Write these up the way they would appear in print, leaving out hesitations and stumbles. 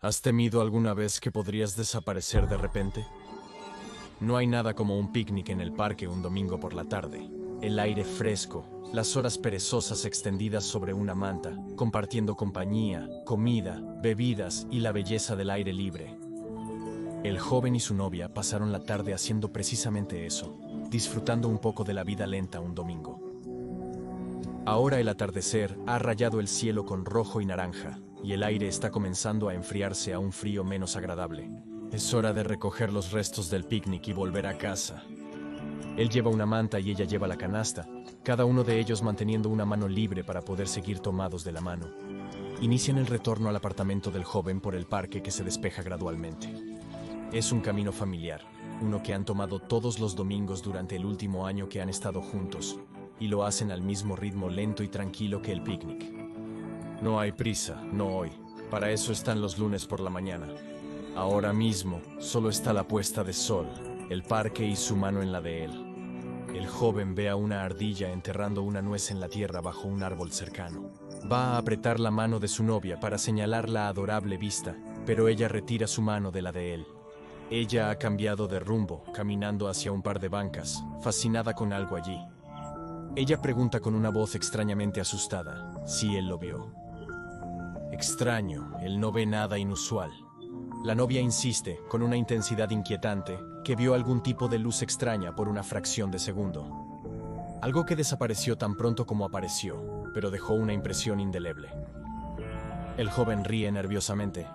¿Has temido alguna vez que podrías desaparecer de repente? No hay nada como un picnic en el parque un domingo por la tarde. El aire fresco, las horas perezosas extendidas sobre una manta, compartiendo compañía, comida, bebidas y la belleza del aire libre. El joven y su novia pasaron la tarde haciendo precisamente eso, disfrutando un poco de la vida lenta un domingo. Ahora el atardecer ha rayado el cielo con rojo y naranja, y el aire está comenzando a enfriarse a un frío menos agradable. Es hora de recoger los restos del picnic y volver a casa. Él lleva una manta y ella lleva la canasta, cada uno de ellos manteniendo una mano libre para poder seguir tomados de la mano. Inician el retorno al apartamento del joven por el parque que se despeja gradualmente. Es un camino familiar, uno que han tomado todos los domingos durante el último año que han estado juntos, y lo hacen al mismo ritmo lento y tranquilo que el picnic. No hay prisa, no hoy. Para eso están los lunes por la mañana. Ahora mismo solo está la puesta de sol, el parque y su mano en la de él. El joven ve a una ardilla enterrando una nuez en la tierra bajo un árbol cercano. Va a apretar la mano de su novia para señalar la adorable vista, pero ella retira su mano de la de él. Ella ha cambiado de rumbo, caminando hacia un par de bancas, fascinada con algo allí. Ella pregunta con una voz extrañamente asustada si él lo vio. Extraño, él no ve nada inusual. La novia insiste, con una intensidad inquietante, que vio algún tipo de luz extraña por una fracción de segundo. Algo que desapareció tan pronto como apareció, pero dejó una impresión indeleble. El joven ríe nerviosamente.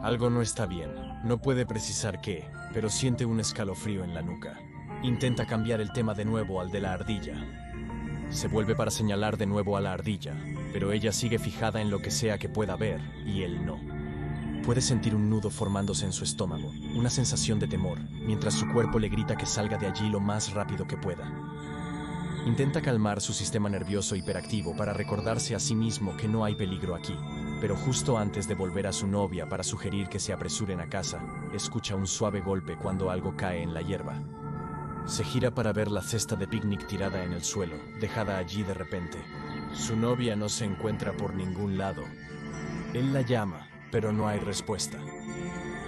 Algo no está bien, no puede precisar qué, pero siente un escalofrío en la nuca. Intenta cambiar el tema de nuevo al de la ardilla. Se vuelve para señalar de nuevo a la ardilla, pero ella sigue fijada en lo que sea que pueda ver, y él no. Puede sentir un nudo formándose en su estómago, una sensación de temor, mientras su cuerpo le grita que salga de allí lo más rápido que pueda. Intenta calmar su sistema nervioso hiperactivo para recordarse a sí mismo que no hay peligro aquí, pero justo antes de volver a su novia para sugerir que se apresuren a casa, escucha un suave golpe cuando algo cae en la hierba. Se gira para ver la cesta de picnic tirada en el suelo, dejada allí de repente. Su novia no se encuentra por ningún lado. Él la llama, pero no hay respuesta.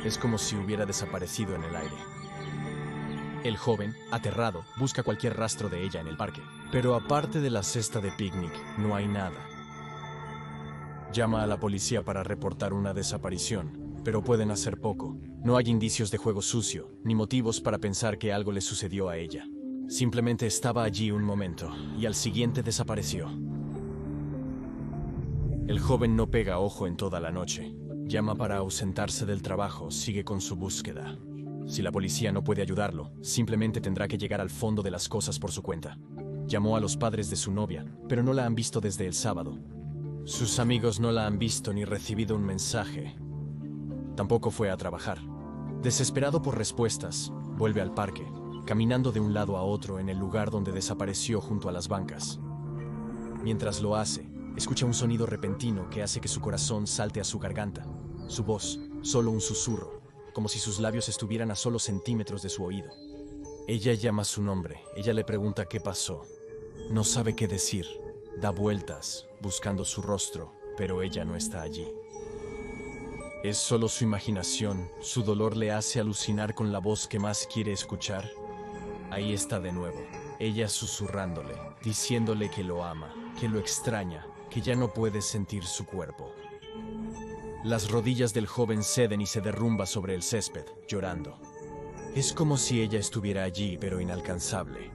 Es como si hubiera desaparecido en el aire. El joven, aterrado, busca cualquier rastro de ella en el parque, pero aparte de la cesta de picnic, no hay nada. Llama a la policía para reportar una desaparición, pero pueden hacer poco. No hay indicios de juego sucio, ni motivos para pensar que algo le sucedió a ella. Simplemente estaba allí un momento, y al siguiente desapareció. El joven no pega ojo en toda la noche. Llama para ausentarse del trabajo, sigue con su búsqueda. Si la policía no puede ayudarlo, simplemente tendrá que llegar al fondo de las cosas por su cuenta. Llamó a los padres de su novia, pero no la han visto desde el sábado. Sus amigos no la han visto ni recibido un mensaje. Tampoco fue a trabajar. Desesperado por respuestas, vuelve al parque, caminando de un lado a otro en el lugar donde desapareció junto a las bancas. Mientras lo hace, escucha un sonido repentino que hace que su corazón salte a su garganta. Su voz, solo un susurro, como si sus labios estuvieran a solo centímetros de su oído. Ella llama su nombre, ella le pregunta qué pasó. No sabe qué decir, da vueltas, buscando su rostro, pero ella no está allí. ¿Es solo su imaginación? ¿Su dolor le hace alucinar con la voz que más quiere escuchar? Ahí está de nuevo, ella susurrándole, diciéndole que lo ama, que lo extraña, que ya no puede sentir su cuerpo. Las rodillas del joven ceden y se derrumba sobre el césped, llorando. Es como si ella estuviera allí, pero inalcanzable.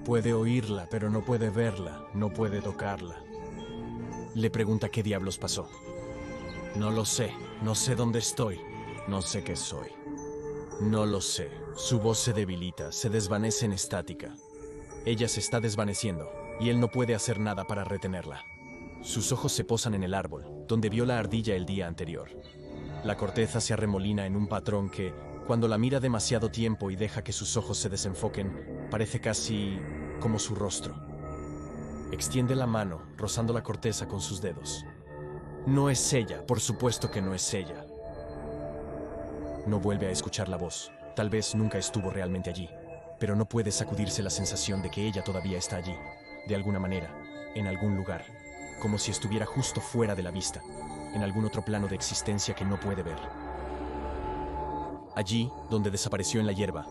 Puede oírla, pero no puede verla, no puede tocarla. Le pregunta qué diablos pasó. No lo sé, no sé dónde estoy, no sé qué soy. No lo sé. Su voz se debilita, se desvanece en estática. Ella se está desvaneciendo, y él no puede hacer nada para retenerla. Sus ojos se posan en el árbol, donde vio la ardilla el día anterior. La corteza se arremolina en un patrón que, cuando la mira demasiado tiempo y deja que sus ojos se desenfoquen, parece casi como su rostro. Extiende la mano, rozando la corteza con sus dedos. No es ella, por supuesto que no es ella. No vuelve a escuchar la voz. Tal vez nunca estuvo realmente allí, pero no puede sacudirse la sensación de que ella todavía está allí, de alguna manera, en algún lugar, como si estuviera justo fuera de la vista. en algún otro plano de existencia que no puede ver. Allí, donde desapareció en la hierba,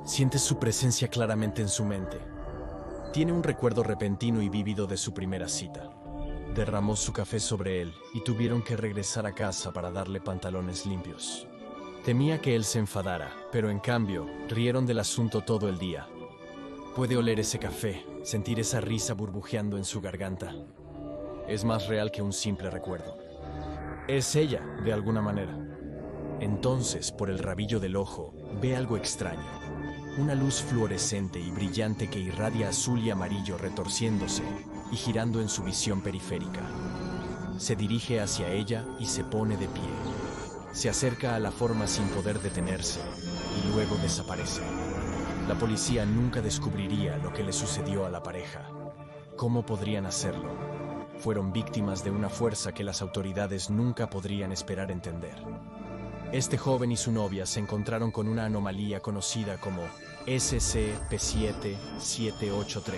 sientes su presencia claramente en su mente. Tiene un recuerdo repentino y vívido de su primera cita. Derramó su café sobre él y tuvieron que regresar a casa para darle pantalones limpios. Temía que él se enfadara, pero en cambio, rieron del asunto todo el día. Puede oler ese café, sentir esa risa burbujeando en su garganta. Es más real que un simple recuerdo. Es ella, de alguna manera. Entonces, por el rabillo del ojo, ve algo extraño. Una luz fluorescente y brillante que irradia azul y amarillo retorciéndose y girando en su visión periférica. Se dirige hacia ella y se pone de pie. Se acerca a la forma sin poder detenerse y luego desaparece. La policía nunca descubriría lo que le sucedió a la pareja. ¿Cómo podrían hacerlo? Fueron víctimas de una fuerza que las autoridades nunca podrían esperar entender. Este joven y su novia se encontraron con una anomalía conocida como SCP-7783.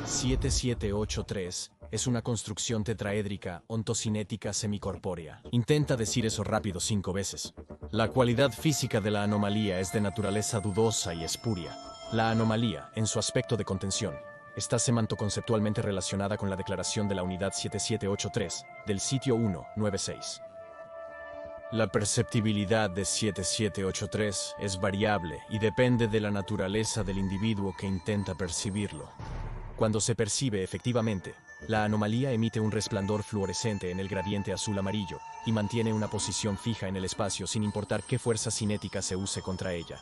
7783 es una construcción tetraédrica ontocinética semicorpórea. Intenta decir eso rápido 5 veces. La cualidad física de la anomalía es de naturaleza dudosa y espuria. La anomalía, en su aspecto de contención, está semantoconceptualmente relacionada con la declaración de la unidad 7783 del sitio 196. La perceptibilidad de 7783 es variable y depende de la naturaleza del individuo que intenta percibirlo. Cuando se percibe efectivamente, la anomalía emite un resplandor fluorescente en el gradiente azul-amarillo y mantiene una posición fija en el espacio sin importar qué fuerza cinética se use contra ella.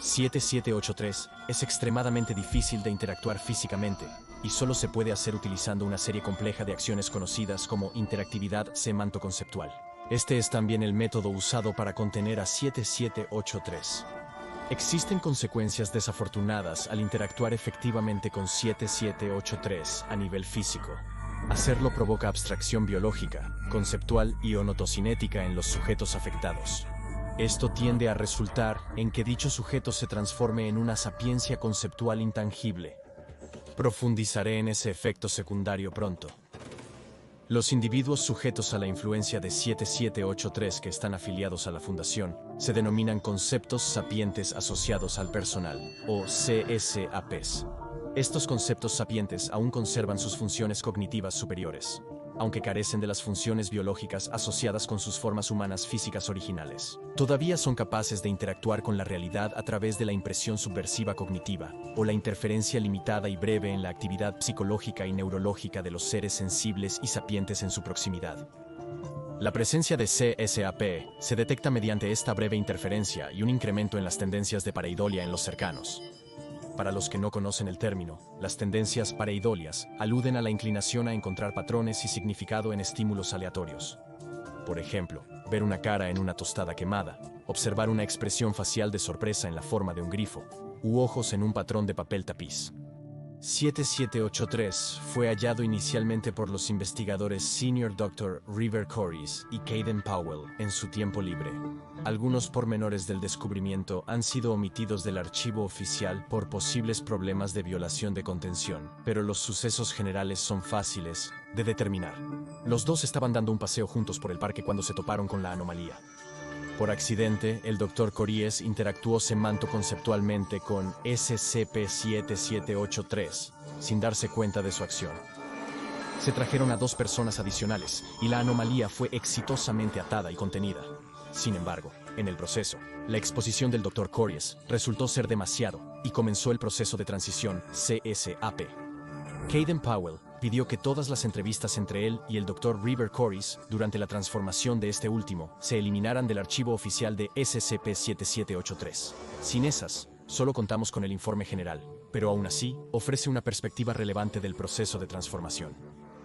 7783 es extremadamente difícil de interactuar físicamente y solo se puede hacer utilizando una serie compleja de acciones conocidas como interactividad semantoconceptual. Este es también el método usado para contener a 7783. Existen consecuencias desafortunadas al interactuar efectivamente con 7783 a nivel físico. Hacerlo provoca abstracción biológica, conceptual y onotocinética en los sujetos afectados. Esto tiende a resultar en que dicho sujeto se transforme en una sapiencia conceptual intangible. Profundizaré en ese efecto secundario pronto. Los individuos sujetos a la influencia de 7783 que están afiliados a la Fundación se denominan conceptos sapientes asociados al personal, o CSAPs. Estos conceptos sapientes aún conservan sus funciones cognitivas superiores, aunque carecen de las funciones biológicas asociadas con sus formas humanas físicas originales. Todavía son capaces de interactuar con la realidad a través de la impresión subversiva cognitiva, o la interferencia limitada y breve en la actividad psicológica y neurológica de los seres sensibles y sapientes en su proximidad. La presencia de CSAP se detecta mediante esta breve interferencia y un incremento en las tendencias de pareidolia en los cercanos. Para los que no conocen el término, las tendencias pareidolias aluden a la inclinación a encontrar patrones y significado en estímulos aleatorios. Por ejemplo, ver una cara en una tostada quemada, observar una expresión facial de sorpresa en la forma de un grifo, u ojos en un patrón de papel tapiz. 7783 fue hallado inicialmente por los investigadores Senior Dr. River Corys y Caden Powell en su tiempo libre. Algunos pormenores del descubrimiento han sido omitidos del archivo oficial por posibles problemas de violación de contención, pero los sucesos generales son fáciles de determinar. Los dos estaban dando un paseo juntos por el parque cuando se toparon con la anomalía. Por accidente, el Dr. Corys interactuó semantoconceptualmente con SCP-7783, sin darse cuenta de su acción. Se trajeron a 2 personas adicionales, y la anomalía fue exitosamente atada y contenida. Sin embargo, en el proceso, la exposición del Dr. Corys resultó ser demasiado, y comenzó el proceso de transición CSAP. Caden Powell pidió que todas las entrevistas entre él y el Dr. River Corys durante la transformación de este último se eliminaran del archivo oficial de SCP-7783. Sin esas, solo contamos con el informe general, pero aún así, ofrece una perspectiva relevante del proceso de transformación.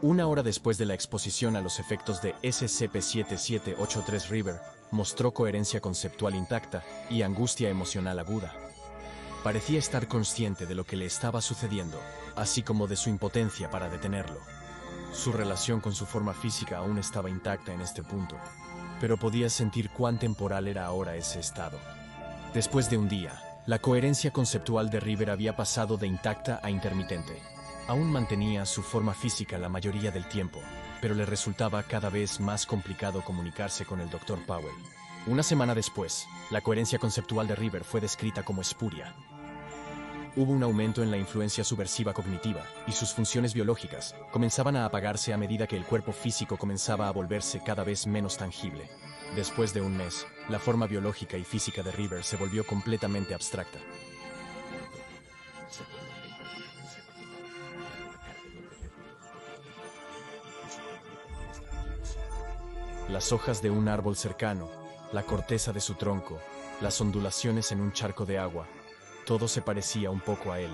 1 hora después de la exposición a los efectos de SCP-7783 River, mostró coherencia conceptual intacta y angustia emocional aguda. Parecía estar consciente de lo que le estaba sucediendo, así como de su impotencia para detenerlo. Su relación con su forma física aún estaba intacta en este punto, pero podía sentir cuán temporal era ahora ese estado. Después de un día, la coherencia conceptual de River había pasado de intacta a intermitente. Aún mantenía su forma física la mayoría del tiempo, pero le resultaba cada vez más complicado comunicarse con el Dr. Powell. Una semana después, la coherencia conceptual de River fue descrita como espuria. Hubo un aumento en la influencia subversiva cognitiva, y sus funciones biológicas comenzaban a apagarse a medida que el cuerpo físico comenzaba a volverse cada vez menos tangible. Después de un mes, la forma biológica y física de River se volvió completamente abstracta. Las hojas de un árbol cercano, la corteza de su tronco, las ondulaciones en un charco de agua, todo se parecía un poco a él.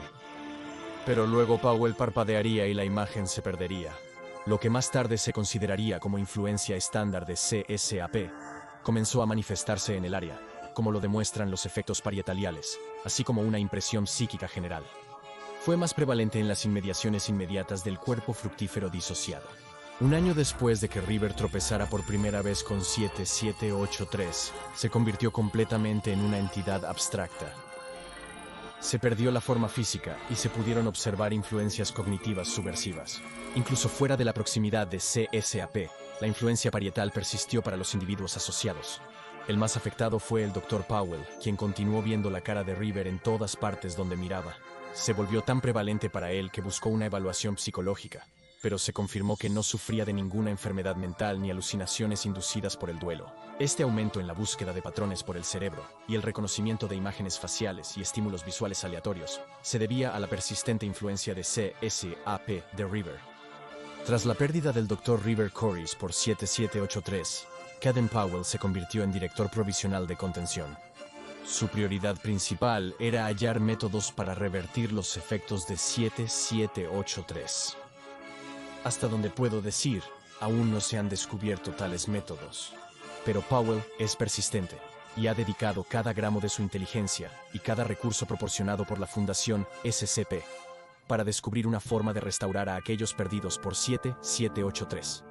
Pero luego Powell parpadearía y la imagen se perdería. Lo que más tarde se consideraría como influencia estándar de CSAP comenzó a manifestarse en el área, como lo demuestran los efectos parietaliales, así como una impresión psíquica general. Fue más prevalente en las inmediaciones inmediatas del cuerpo fructífero disociado. Un año después de que River tropezara por primera vez con 7783, se convirtió completamente en una entidad abstracta. Se perdió la forma física y se pudieron observar influencias cognitivas subversivas. Incluso fuera de la proximidad de CSAP, la influencia parietal persistió para los individuos asociados. El más afectado fue el Dr. Powell, quien continuó viendo la cara de River en todas partes donde miraba. Se volvió tan prevalente para él que buscó una evaluación psicológica, pero se confirmó que no sufría de ninguna enfermedad mental ni alucinaciones inducidas por el duelo. Este aumento en la búsqueda de patrones por el cerebro y el reconocimiento de imágenes faciales y estímulos visuales aleatorios se debía a la persistente influencia de CSAP de River. Tras la pérdida del Dr. River Corys por 7783, Caden Powell se convirtió en director provisional de contención. Su prioridad principal era hallar métodos para revertir los efectos de 7783. Hasta donde puedo decir, aún no se han descubierto tales métodos. Pero Powell es persistente y ha dedicado cada gramo de su inteligencia y cada recurso proporcionado por la Fundación SCP para descubrir una forma de restaurar a aquellos perdidos por 7783.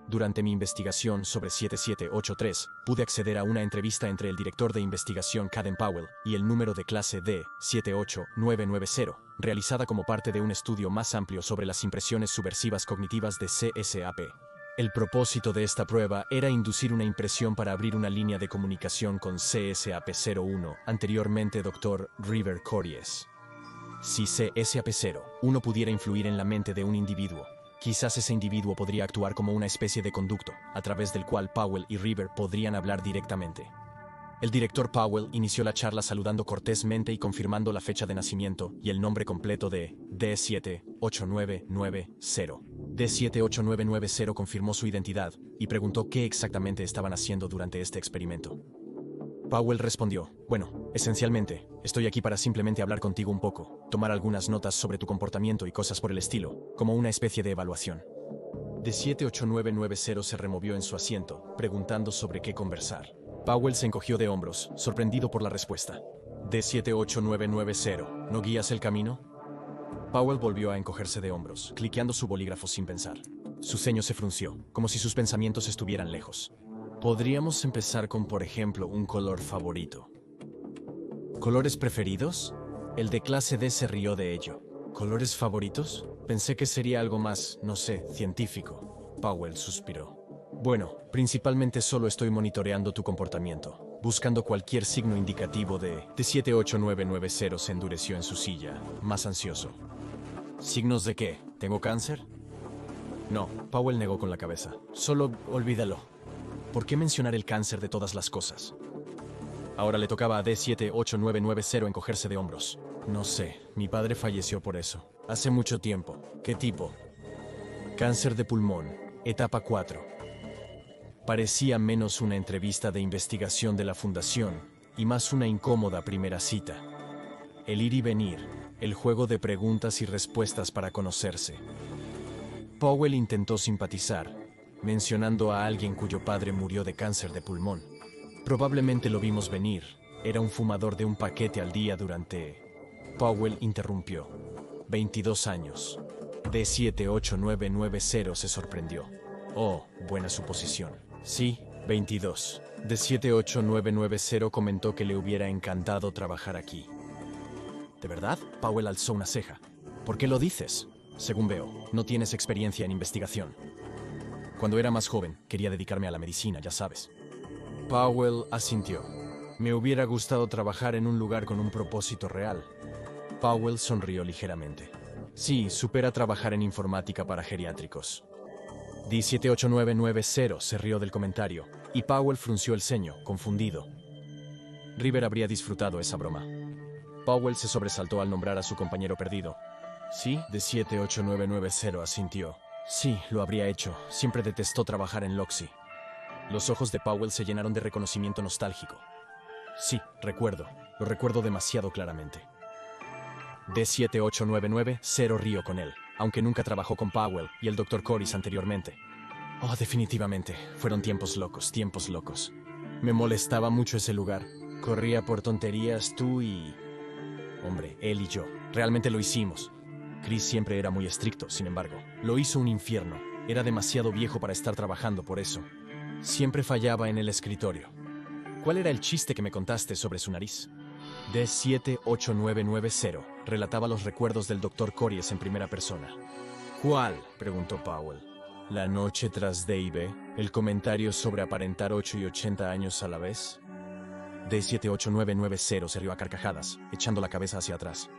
Durante mi investigación sobre 7783, pude acceder a una entrevista entre el director de investigación Caden Powell y el número de clase D78990, realizada como parte de un estudio más amplio sobre las impresiones subversivas cognitivas de CSAP. El propósito de esta prueba era inducir una impresión para abrir una línea de comunicación con CSAP-01, anteriormente Dr. River Corys. Si CSAP-01 pudiera influir en la mente de un individuo, quizás ese individuo podría actuar como una especie de conducto, a través del cual Powell y River podrían hablar directamente. El director Powell inició la charla saludando cortésmente y confirmando la fecha de nacimiento y el nombre completo de D78990. D78990 confirmó su identidad y preguntó qué exactamente estaban haciendo durante este experimento. Powell respondió, bueno, esencialmente, estoy aquí para simplemente hablar contigo un poco, tomar algunas notas sobre tu comportamiento y cosas por el estilo, como una especie de evaluación. D78990 se removió en su asiento, preguntando sobre qué conversar. Powell se encogió de hombros, sorprendido por la respuesta. D78990, ¿no guías el camino? Powell volvió a encogerse de hombros, cliqueando su bolígrafo sin pensar. Su ceño se frunció, como si sus pensamientos estuvieran lejos. Podríamos empezar con, por ejemplo, un color favorito. ¿Colores preferidos? El de clase D se rió de ello. ¿Colores favoritos? Pensé que sería algo más, no sé, científico. Powell suspiró. Bueno, principalmente solo estoy monitoreando tu comportamiento, buscando cualquier signo indicativo de 78990 se endureció en su silla, más ansioso. ¿Signos de qué? ¿Tengo cáncer? No, Powell negó con la cabeza. Solo olvídalo. ¿Por qué mencionar el cáncer de todas las cosas? Ahora le tocaba a D78990 encogerse de hombros. No sé, mi padre falleció por eso. Hace mucho tiempo. ¿Qué tipo? Cáncer de pulmón, etapa 4. Parecía menos una entrevista de investigación de la fundación y más una incómoda primera cita. El ir y venir, el juego de preguntas y respuestas para conocerse. Powell intentó simpatizar, mencionando a alguien cuyo padre murió de cáncer de pulmón. Probablemente lo vimos venir. Era un fumador de un paquete al día durante... Powell interrumpió. 22 años. D78990 se sorprendió. Oh, buena suposición. Sí, 22. D78990 comentó que le hubiera encantado trabajar aquí. ¿De verdad? Powell alzó una ceja. ¿Por qué lo dices? Según veo, no tienes experiencia en investigación. Cuando era más joven, quería dedicarme a la medicina, ya sabes. Powell asintió. Me hubiera gustado trabajar en un lugar con un propósito real. Powell sonrió ligeramente. Sí, supera trabajar en informática para geriátricos. D78990 se rió del comentario, y Powell frunció el ceño, confundido. River habría disfrutado esa broma. Powell se sobresaltó al nombrar a su compañero perdido. Sí, D78990 asintió. Sí, lo habría hecho. Siempre detestó trabajar en Loxy. Los ojos de Powell se llenaron de reconocimiento nostálgico. Sí, recuerdo. Lo recuerdo demasiado claramente. D78990 rió con él, aunque nunca trabajó con Powell y el Dr. Corys anteriormente. Oh, definitivamente. Fueron tiempos locos, tiempos locos. Me molestaba mucho ese lugar. Corría por tonterías tú y... Hombre, él y yo. Realmente lo hicimos. Chris siempre era muy estricto, sin embargo. Lo hizo un infierno. Era demasiado viejo para estar trabajando por eso. Siempre fallaba en el escritorio. ¿Cuál era el chiste que me contaste sobre su nariz? D78990 relataba los recuerdos del Dr. Corys en primera persona. ¿Cuál?, preguntó Powell. ¿La noche tras D&B? ¿El comentario sobre aparentar 8 y 80 años a la vez? D78990 se rió a carcajadas, echando la cabeza hacia atrás.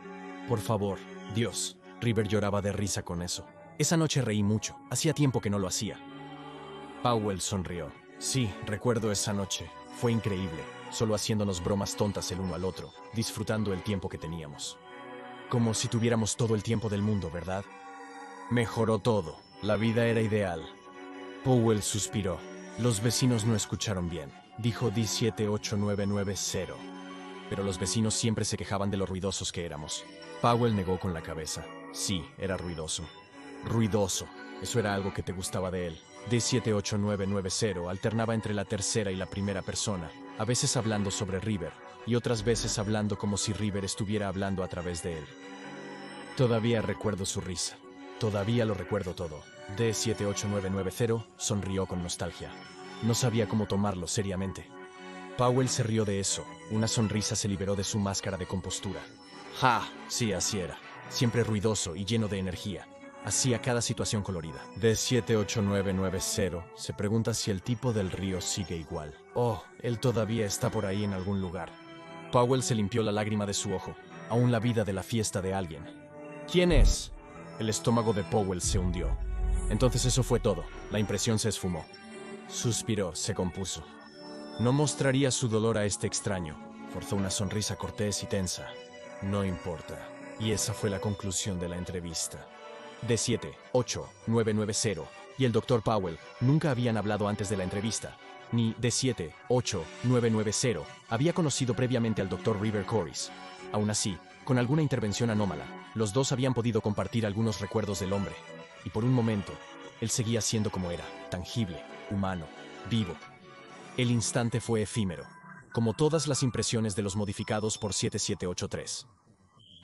Por favor, Dios. River lloraba de risa con eso. Esa noche reí mucho. Hacía tiempo que no lo hacía. Powell sonrió. Sí, recuerdo esa noche. Fue increíble, solo haciéndonos bromas tontas el uno al otro, disfrutando el tiempo que teníamos. Como si tuviéramos todo el tiempo del mundo, ¿verdad? Mejoró todo. La vida era ideal. Powell suspiró. Los vecinos no escucharon bien, dijo D78990. Pero los vecinos siempre se quejaban de lo ruidosos que éramos. Powell negó con la cabeza. Sí, era ruidoso. Ruidoso. Eso era algo que te gustaba de él. D78990 alternaba entre la tercera y la primera persona, a veces hablando sobre River, y otras veces hablando como si River estuviera hablando a través de él. Todavía recuerdo su risa. Todavía lo recuerdo todo. D78990 sonrió con nostalgia. No sabía cómo tomarlo seriamente. Powell se rió de eso. Una sonrisa se liberó de su máscara de compostura. ¡Ja! Sí, así era. Siempre ruidoso y lleno de energía. Hacía cada situación colorida. D78990 se pregunta si el tipo del río sigue igual. Oh, él todavía está por ahí en algún lugar. Powell se limpió la lágrima de su ojo. Aún la vida de la fiesta de alguien. ¿Quién es? El estómago de Powell se hundió. Entonces eso fue todo. La impresión se esfumó. Suspiró, se compuso. No mostraría su dolor a este extraño. Forzó una sonrisa cortés y tensa. No importa. Y esa fue la conclusión de la entrevista. D78990 y el Dr. Powell nunca habían hablado antes de la entrevista. Ni D78990 había conocido previamente al Dr. River Corys. Aún así, con alguna intervención anómala, los dos habían podido compartir algunos recuerdos del hombre. Y por un momento, él seguía siendo como era, tangible, humano, vivo. El instante fue efímero, como todas las impresiones de los modificados por 7783.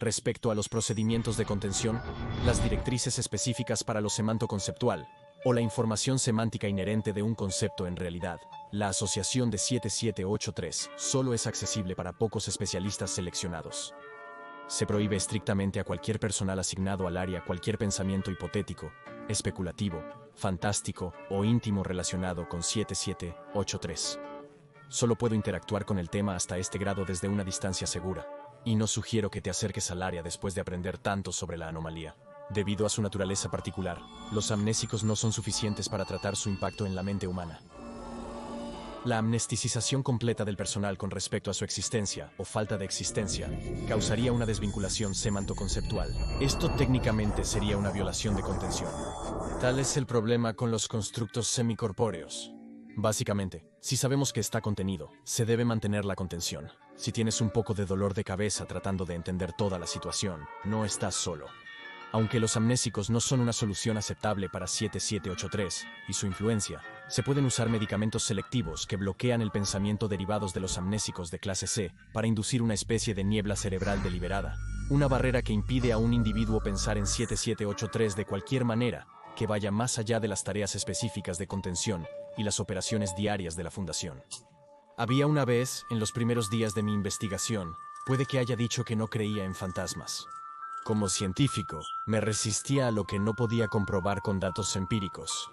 Respecto a los procedimientos de contención, las directrices específicas para lo semántico-conceptual, o la información semántica inherente de un concepto en realidad, la asociación de 7783 solo es accesible para pocos especialistas seleccionados. Se prohíbe estrictamente a cualquier personal asignado al área cualquier pensamiento hipotético, especulativo, fantástico o íntimo relacionado con 7783. Solo puedo interactuar con el tema hasta este grado desde una distancia segura, y no sugiero que te acerques al área después de aprender tanto sobre la anomalía. Debido a su naturaleza particular, los amnésicos no son suficientes para tratar su impacto en la mente humana. La amnesticización completa del personal con respecto a su existencia o falta de existencia causaría una desvinculación semantoconceptual. Esto técnicamente sería una violación de contención. Tal es el problema con los constructos semicorpóreos. Básicamente, si sabemos que está contenido, se debe mantener la contención. Si tienes un poco de dolor de cabeza tratando de entender toda la situación, no estás solo. Aunque los amnésicos no son una solución aceptable para 7783 y su influencia, se pueden usar medicamentos selectivos que bloquean el pensamiento derivados de los amnésicos de clase C para inducir una especie de niebla cerebral deliberada, una barrera que impide a un individuo pensar en 7783 de cualquier manera que vaya más allá de las tareas específicas de contención y las operaciones diarias de la Fundación. Había una vez, en los primeros días de mi investigación, puede que haya dicho que no creía en fantasmas. Como científico, me resistía a lo que no podía comprobar con datos empíricos.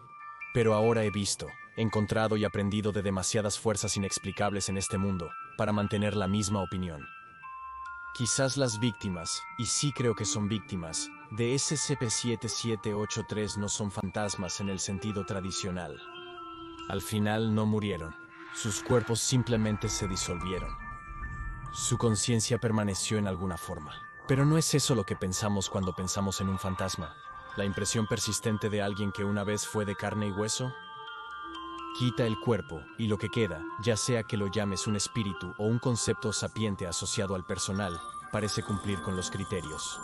Pero ahora he visto, encontrado y aprendido de demasiadas fuerzas inexplicables en este mundo para mantener la misma opinión. Quizás las víctimas, y sí creo que son víctimas, de SCP-7783 no son fantasmas en el sentido tradicional. Al final no murieron. Sus cuerpos simplemente se disolvieron. Su conciencia permaneció en alguna forma. Pero no es eso lo que pensamos cuando pensamos en un fantasma. ¿La impresión persistente de alguien que una vez fue de carne y hueso? Quita el cuerpo y lo que queda, ya sea que lo llames un espíritu o un concepto sapiente asociado al personal, parece cumplir con los criterios.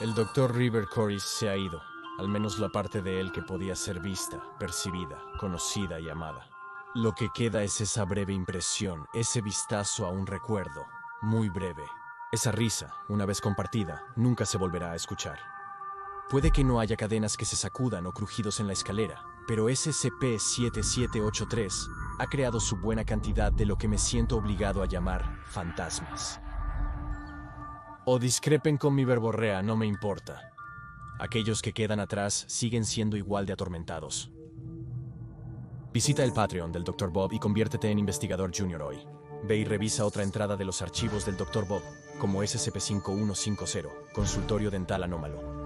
El Dr. River Corris se ha ido, al menos la parte de él que podía ser vista, percibida, conocida y amada. Lo que queda es esa breve impresión, ese vistazo a un recuerdo, muy breve. Esa risa, una vez compartida, nunca se volverá a escuchar. Puede que no haya cadenas que se sacudan o crujidos en la escalera, pero SCP-7783 ha creado su buena cantidad de lo que me siento obligado a llamar fantasmas. O discrepen con mi verborrea, no me importa. Aquellos que quedan atrás siguen siendo igual de atormentados. Visita el Patreon del Dr. Bob y conviértete en investigador junior hoy. Ve y revisa otra entrada de los archivos del Dr. Bob, como SCP-5150, Consultorio Dental Anómalo.